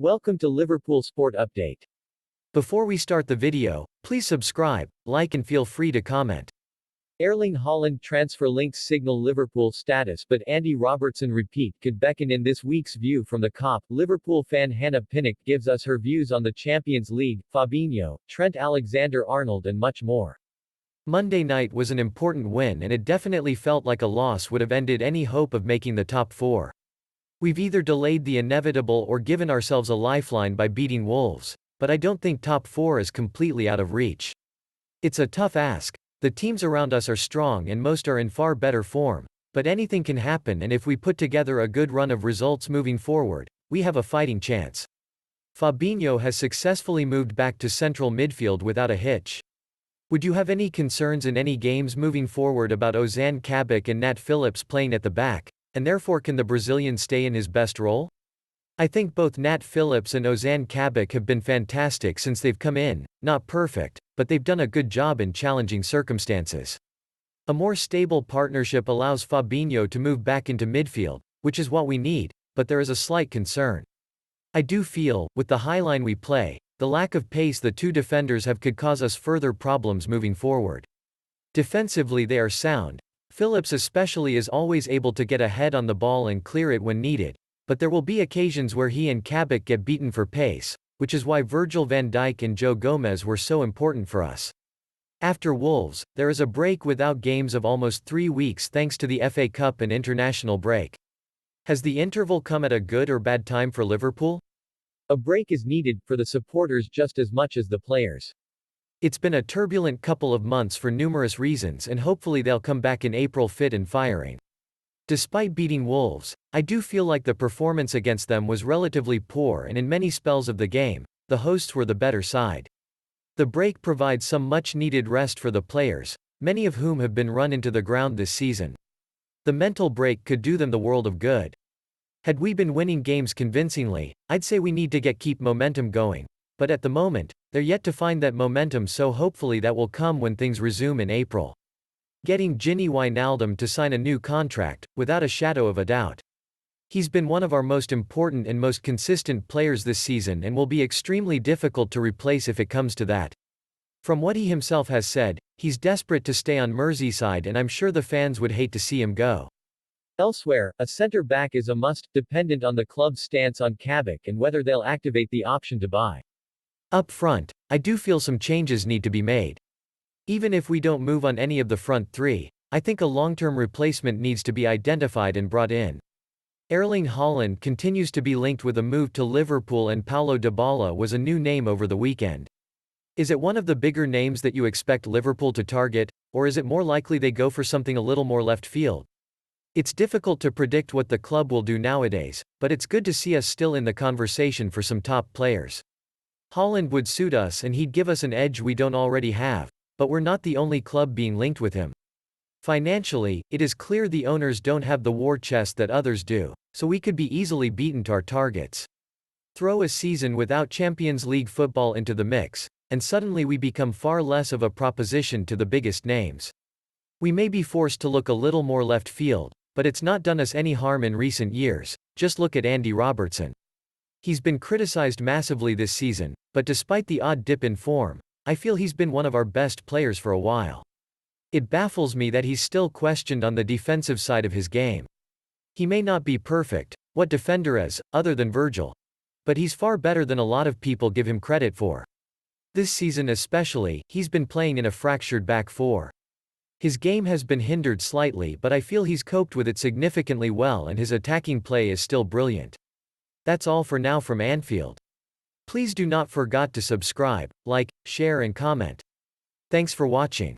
Welcome to Liverpool Sport Update. Before we start the video, please subscribe, like and feel free to comment. Erling Haaland transfer links signal Liverpool status, but Andy Robertson repeat could beckon in this week's View from the Kop. Liverpool fan Hannah Pinnock gives us her views on the Champions League, Fabinho, Trent Alexander-Arnold and much more. Monday night was an important win and it definitely felt like a loss would have ended any hope of making the top four. We've either delayed the inevitable or given ourselves a lifeline by beating Wolves, but I don't think top four is completely out of reach. It's a tough ask. The teams around us are strong and most are in far better form, but anything can happen, and if we put together a good run of results moving forward, we have a fighting chance. Fabinho has successfully moved back to central midfield without a hitch. Would you have any concerns in any games moving forward about Ozan, Kabak and Phillips playing at the back, and therefore can the Brazilian stay in his best role? I think both Phillips and Ozan Kabak have been fantastic since they've come in, not perfect, but they've done a good job in challenging circumstances. A more stable partnership allows Fabinho to move back into midfield, which is what we need, but there is a slight concern. I do feel, with the high line we play, the lack of pace the two defenders have could cause us further problems moving forward. Defensively they are sound. Phillips especially is always able to get ahead on the ball and clear it when needed, but there will be occasions where he and Kabak get beaten for pace, which is why Virgil van Dijk and Joe Gomez were so important for us. After Wolves, there is a break without games of almost 3 weeks thanks to the FA Cup and international break. Has the interval come at a good or bad time for Liverpool? A break is needed, for the supporters just as much as the players. It's been a turbulent couple of months for numerous reasons, and hopefully they'll come back in April fit and firing. Despite beating Wolves, I do feel like the performance against them was relatively poor, and in many spells of the game, the hosts were the better side. The break provides some much-needed rest for the players, many of whom have been run into the ground this season. The mental break could do them the world of good. Had we been winning games convincingly, I'd say we need to keep momentum going. But at the moment, they're yet to find that momentum, so hopefully that will come when things resume in April. Getting Gini Wijnaldum to sign a new contract, without a shadow of a doubt. He's been one of our most important and most consistent players this season and will be extremely difficult to replace if it comes to that. From what he himself has said, he's desperate to stay on Merseyside, and I'm sure the fans would hate to see him go. Elsewhere, a centre-back is a must, dependent on the club's stance on Kabak and whether they'll activate the option to buy. Up front, I do feel some changes need to be made. Even if we don't move on any of the front three, I think a long-term replacement needs to be identified and brought in. Erling Haaland continues to be linked with a move to Liverpool, and Paulo dybala was a new name over the weekend. Is it one of the bigger names that you expect Liverpool to target, or is it more likely they go for something a little more left field? It's difficult to predict what the club will do nowadays, but it's good to see us still in the conversation for some top players. Haaland would suit us and he'd give us an edge we don't already have, but we're not the only club being linked with him. Financially, it is clear the owners don't have the war chest that others do, so we could be easily beaten to our targets. Throw a season without Champions League football into the mix, and suddenly we become far less of a proposition to the biggest names. We may be forced to look a little more left field, but it's not done us any harm in recent years. Just look at Andy Robertson. He's been criticized massively this season, but despite the odd dip in form, I feel he's been one of our best players for a while. It baffles me that he's still questioned on the defensive side of his game. He may not be perfect, what defender is, other than Virgil? But he's far better than a lot of people give him credit for. This season especially, he's been playing in a fractured back four. His game has been hindered slightly, but I feel he's coped with it significantly well, and his attacking play is still brilliant. That's all for now from Anfield. Please do not forget to subscribe, like, share and comment. Thanks for watching.